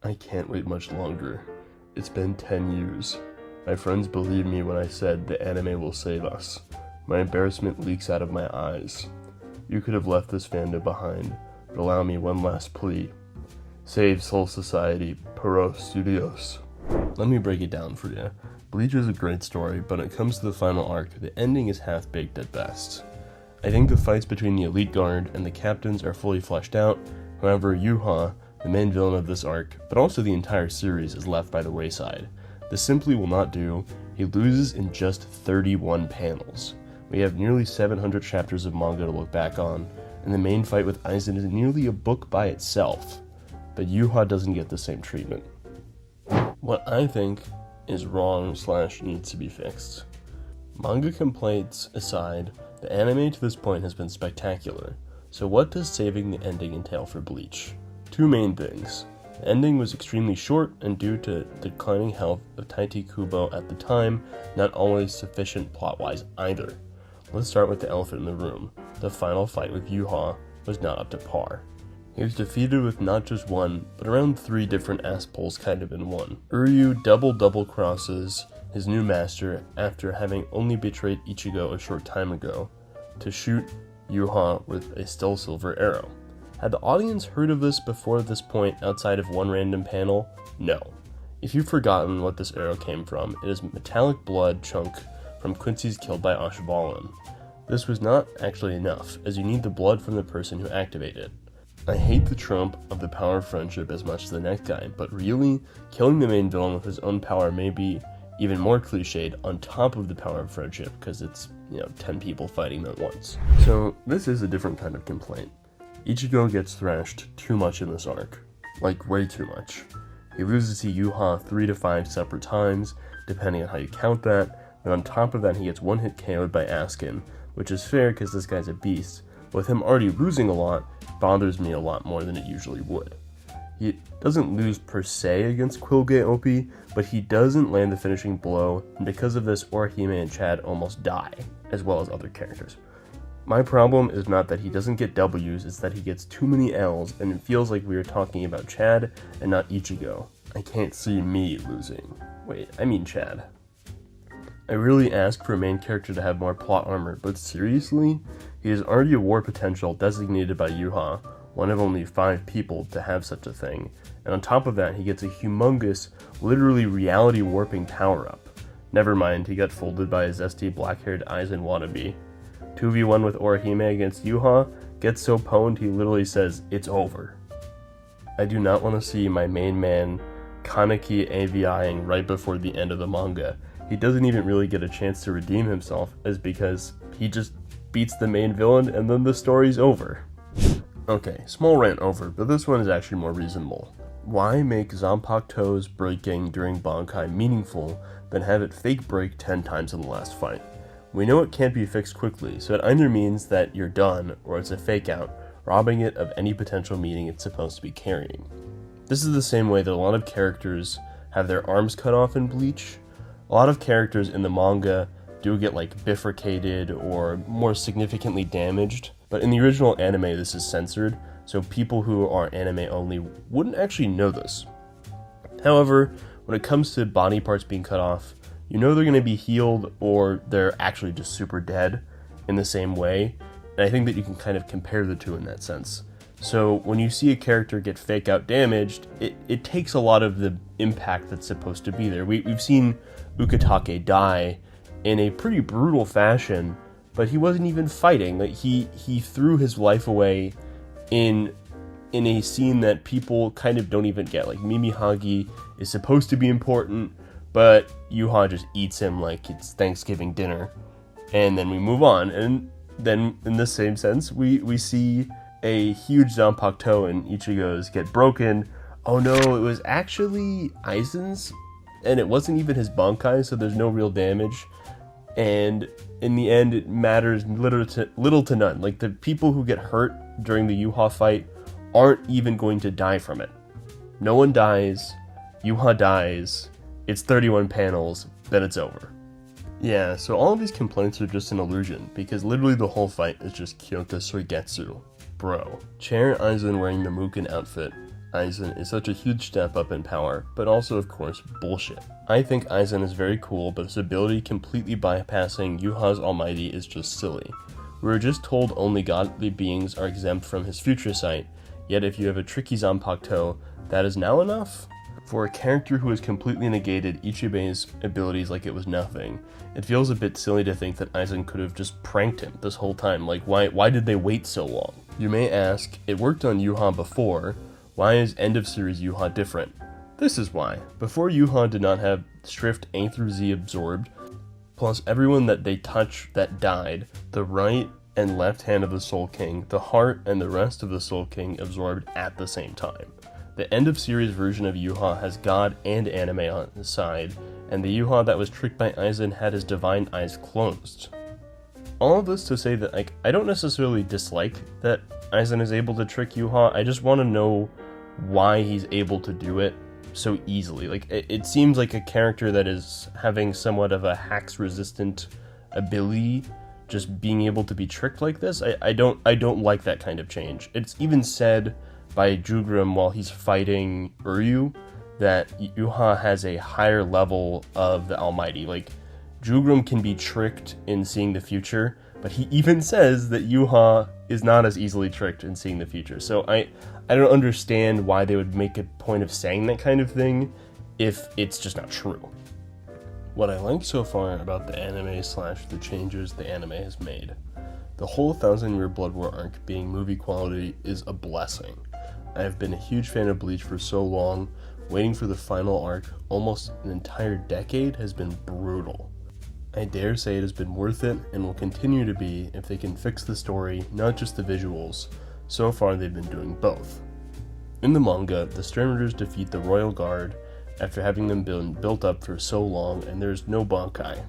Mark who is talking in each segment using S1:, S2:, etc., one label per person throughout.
S1: I can't wait much longer. It's been 10 years. My friends believed me when I said the anime will save us. My embarrassment leaks out of my eyes. You could have left this fandom behind, but allow me one last plea. Save Soul Society, Paro Studios. Let me break it down for you. Bleach is a great story, but when it comes to the final arc, the ending is half-baked at best. I think the fights between the Elite Guard and the captains are fully fleshed out. However, Yhwach, the main villain of this arc, but also the entire series, is left by the wayside. This simply will not do. He loses in just 31 panels. We have nearly 700 chapters of manga to look back on, and the main fight with Aizen is nearly a book by itself. But Yhwach doesn't get the same treatment. What I think is wrong / needs to be fixed. Manga complaints aside, the anime to this point has been spectacular. So what does saving the ending entail for Bleach? Two main things. The ending was extremely short, and due to the declining health of Tite Kubo at the time, not always sufficient plot-wise either. Let's start with the elephant in the room. The final fight with Yhwach was not up to par. He was defeated with not just one, but around 3 different ass pulls kind of in one. Uryu double crosses his new master after having only betrayed Ichigo a short time ago to shoot Yhwach with a still silver arrow. Had the audience heard of this before this point outside of one random panel? No. If you've forgotten what this arrow came from, it is metallic blood chunk from Quincy's killed by Ashvalan. This was not actually enough, as you need the blood from the person who activated it. I hate the trope of the power of friendship as much as the next guy, but really, killing the main villain with his own power may be even more cliched on top of the power of friendship, because it's, 10 people fighting at once. So this is a different kind of complaint. Ichigo gets thrashed too much in this arc. Like, way too much. He loses to Yhwach 3 to 5 separate times, depending on how you count that, and on top of that he gets one hit KO'd by Askin, which is fair because this guy's a beast. With him already losing a lot, bothers me a lot more than it usually would. He doesn't lose per se against Quilge OP, but he doesn't land the finishing blow, and because of this, Orihime and Chad almost die, as well as other characters. My problem is not that he doesn't get W's, it's that he gets too many L's, and it feels like we are talking about Chad and not Ichigo. I can't see me losing. Wait, I mean Chad. I really ask for a main character to have more plot armor, but seriously? He is already a war potential designated by Yhwach, one of only 5 people to have such a thing, and on top of that he gets a humongous, literally reality warping power-up. Never mind, he got folded by a zesty black-haired Aizen wannabe. 2v1 with Orihime against Yhwach, gets so pwned he literally says, "It's over." I do not want to see my main man Kaneki AVIing right before the end of the manga. He doesn't even really get a chance to redeem himself, as because he just beats the main villain and then the story's over. Okay, small rant over, but this one is actually more reasonable. Why make Zanpakuto's breaking during Bankai meaningful, then have it fake break 10 times in the last fight? We know it can't be fixed quickly, so it either means that you're done, or it's a fake out, robbing it of any potential meaning it's supposed to be carrying. This is the same way that a lot of characters have their arms cut off in Bleach. A lot of characters in the manga do get bifurcated or more significantly damaged, but in the original anime this is censored, so people who are anime only wouldn't actually know this. However, when it comes to body parts being cut off, you know they're going to be healed or they're actually just super dead in the same way, and I think that you can kind of compare the two in that sense. So when you see a character get fake out damaged, it takes a lot of the impact that's supposed to be there. We've seen Ukitake die in a pretty brutal fashion, but he wasn't even fighting. He threw his life away in a scene that people kind of don't even get. Mimihagi is supposed to be important, but Yhwach just eats him like it's Thanksgiving dinner, and then we move on. And then in the same sense, we see a huge Zanpakuto and Ichigo's get broken. Oh no, it was actually Aizen's, and it wasn't even his Bankai, so there's no real damage. And in the end, it matters little to none. The people who get hurt during the Yhwach fight aren't even going to die from it. No one dies, Yhwach dies, it's 31 panels, then it's over. Yeah, so all of these complaints are just an illusion, because literally the whole fight is just Kyoka Suigetsu. Bro. Chair Aizen wearing the Mugen outfit Aizen is such a huge step up in power, but also of course bullshit. I think Aizen is very cool, but his ability completely bypassing Yhwach's almighty is just silly. We were just told only godly beings are exempt from his future sight, yet if you have a tricky Zanpakuto, that is now enough? For a character who has completely negated Ichibe's abilities like it was nothing, it feels a bit silly to think that Aizen could have just pranked him this whole time. Like, why did they wait so long? You may ask, it worked on Yhwach before, why is end of series Yhwach different? This is why. Before, Yhwach did not have Shrift A through Z absorbed, plus everyone that they touch that died, the right and left hand of the Soul King, the heart and the rest of the Soul King absorbed at the same time. The end of series version of Yhwach has God and anime on his side, and the Yhwach that was tricked by Aizen had his divine eyes closed. All of this to say that I don't necessarily dislike that Aizen is able to trick Yhwach, I just want to know why he's able to do it so easily. Like, it seems like a character that is having somewhat of a hacks resistant ability, just being able to be tricked like this. I don't like that kind of change. It's even said by Jugrim while he's fighting Uryu that Yhwach has a higher level of the Almighty. Like, Jugrim can be tricked in seeing the future, but he even says that Yhwach is not as easily tricked in seeing the future. So I don't understand why they would make a point of saying that kind of thing if it's just not true. What I like so far about the anime / the changes the anime has made, the whole 1000-Year Blood War arc being movie quality is a blessing. I have been a huge fan of Bleach for so long, waiting for the final arc almost an entire decade has been brutal. I dare say it has been worth it and will continue to be if they can fix the story, not just the visuals. So far they've been doing both. In the manga, the Sternritters defeat the Royal Guard after having them been built up for so long, and there's no Bankai.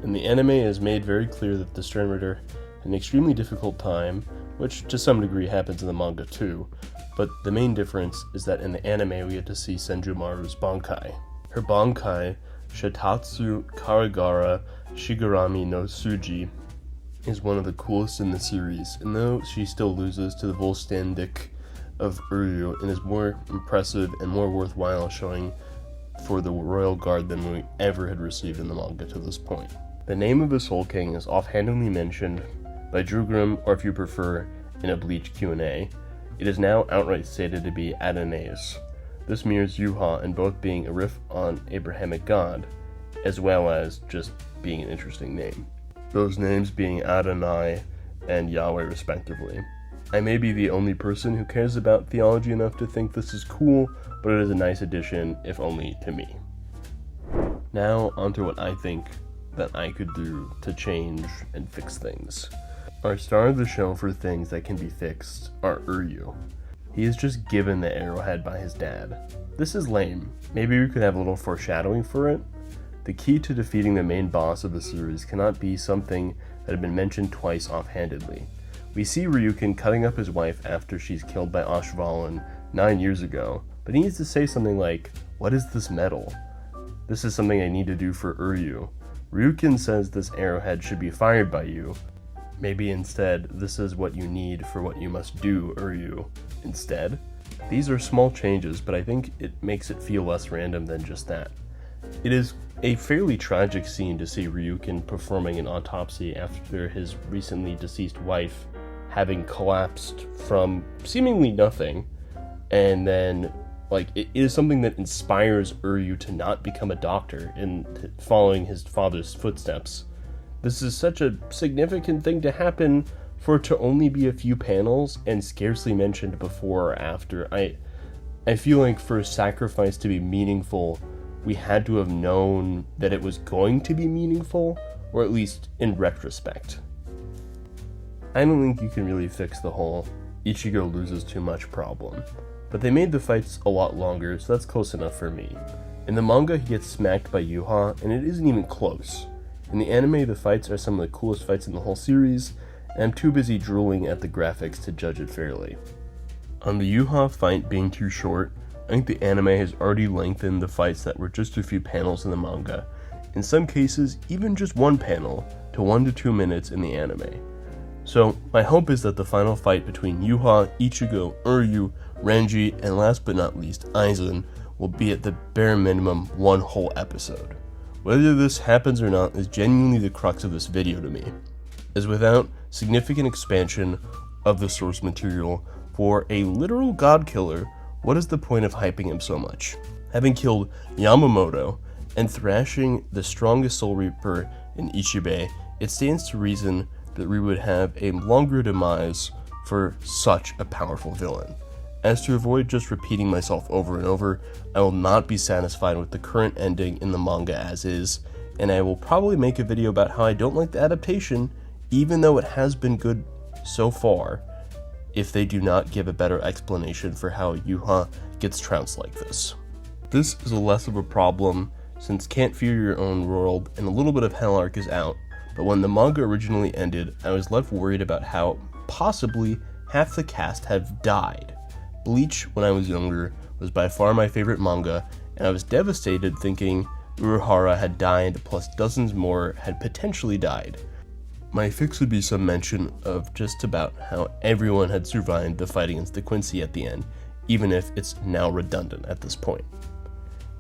S1: And the anime has made very clear that the Sternritter had an extremely difficult time, which to some degree happens in the manga too, but the main difference is that in the anime we get to see Senjumaru's Bankai. Her Bankai, Shitatsu Karagara Shigarami no Tsuji, is one of the coolest in the series, and though she still loses to the Volstandik of Uryu, and is more impressive and more worthwhile showing for the Royal Guard than we ever had received in the manga to this point. The name of the Soul King is offhandedly mentioned by Jugrim, or if you prefer, in a Bleach Q&A. It is now outright stated to be Adonais. This mirrors Yhwach in both being a riff on Abrahamic God, as well as just being an interesting name. Those names being Adonai and Yahweh respectively. I may be the only person who cares about theology enough to think this is cool, but it is a nice addition, if only to me. Now, onto what I think that I could do to change and fix things. Our star of the show for things that can be fixed are Uryu. He is just given the arrowhead by his dad. This is lame. Maybe we could have a little foreshadowing for it. The key to defeating the main boss of the series cannot be something that had been mentioned twice offhandedly. We see Ryukin cutting up his wife after she's killed by Ashvalan 9 years ago, but he needs to say something like, "What is this metal? This is something I need to do for Uryu." Ryukin says this arrowhead should be fired by you. Maybe instead, this is what you need for what you must do, Uryu. Instead, these are small changes, but I think it makes it feel less random than just that. It is a fairly tragic scene to see Ryukin performing an autopsy after his recently deceased wife having collapsed from seemingly nothing, and then it is something that inspires Uryu to not become a doctor in following his father's footsteps. This is such a significant thing to happen for it to only be a few panels and scarcely mentioned before or after. I feel like for a sacrifice to be meaningful, we had to have known that it was going to be meaningful, or at least in retrospect. I don't think you can really fix the whole Ichigo loses too much problem, but they made the fights a lot longer, so that's close enough for me. In the manga, he gets smacked by Yhwach, and it isn't even close. In the anime, the fights are some of the coolest fights in the whole series, and I'm too busy drooling at the graphics to judge it fairly. On the Yhwach fight being too short, I think the anime has already lengthened the fights that were just a few panels in the manga, in some cases even just one panel, to 1 to 2 minutes in the anime. So my hope is that the final fight between Yhwach, Ichigo, Uryu, Renji, and last but not least, Aizen will be at the bare minimum one whole episode. Whether this happens or not is genuinely the crux of this video to me, as without significant expansion of the source material for a literal god killer, what is the point of hyping him so much? Having killed Yamamoto and thrashing the strongest Soul Reaper in Ichibe, it stands to reason that we would have a longer demise for such a powerful villain. As to avoid just repeating myself over and over, I will not be satisfied with the current ending in the manga as is, and I will probably make a video about how I don't like the adaptation, even though it has been good so far, if they do not give a better explanation for how Yhwach gets trounced like this. This is a less of a problem since Can't Fear Your Own World and a little bit of Hell Arc is out, but when the manga originally ended, I was left worried about how possibly half the cast have died. Bleach, when I was younger, was by far my favorite manga, and I was devastated thinking Urahara had died, plus dozens more had potentially died. My fix would be some mention of just about how everyone had survived the fight against the Quincy at the end, even if it's now redundant at this point.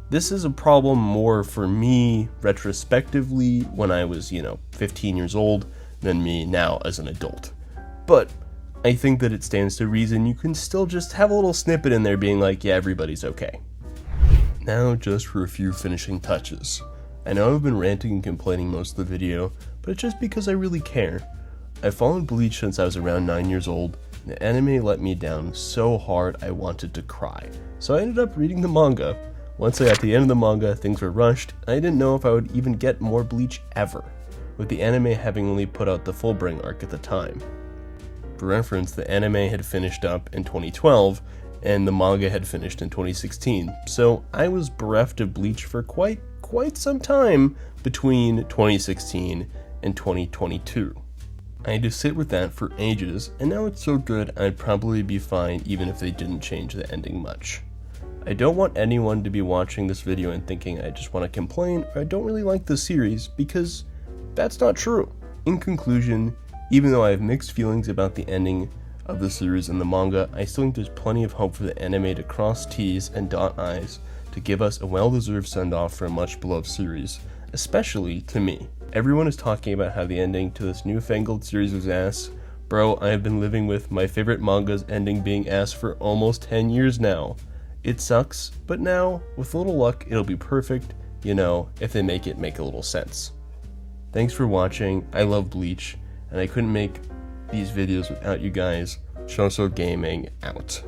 S1: This is a problem more for me retrospectively when I was, 15 years old than me now as an adult. But I think that it stands to reason you can still just have a little snippet in there being like, yeah, everybody's okay. Now just for a few finishing touches. I know I've been ranting and complaining most of the video, but it's just because I really care. I've followed Bleach since I was around 9 years old. The anime let me down so hard I wanted to cry, so I ended up reading the manga. Once I got to the end of the manga, things were rushed, and I didn't know if I would even get more Bleach ever, with the anime having only put out the Fullbring arc at the time. For reference, the anime had finished up in 2012, and the manga had finished in 2016, so I was bereft of Bleach for quite some time between 2016 and 2022. I had to sit with that for ages, and now it's so good I'd probably be fine even if they didn't change the ending much. I don't want anyone to be watching this video and thinking I just want to complain or I don't really like the series, because that's not true. In conclusion, even though I have mixed feelings about the ending of the series and the manga, I still think there's plenty of hope for the anime to cross T's and dot I's to give us a well-deserved send-off for a much-beloved series, especially to me. Everyone is talking about how the ending to this newfangled series was ass. Bro, I have been living with my favorite manga's ending being ass for almost 10 years now. It sucks, but now, with a little luck, it'll be perfect, if they make it make a little sense. Thanks for watching. I love Bleach, and I couldn't make these videos without you guys. Choso Gaming out.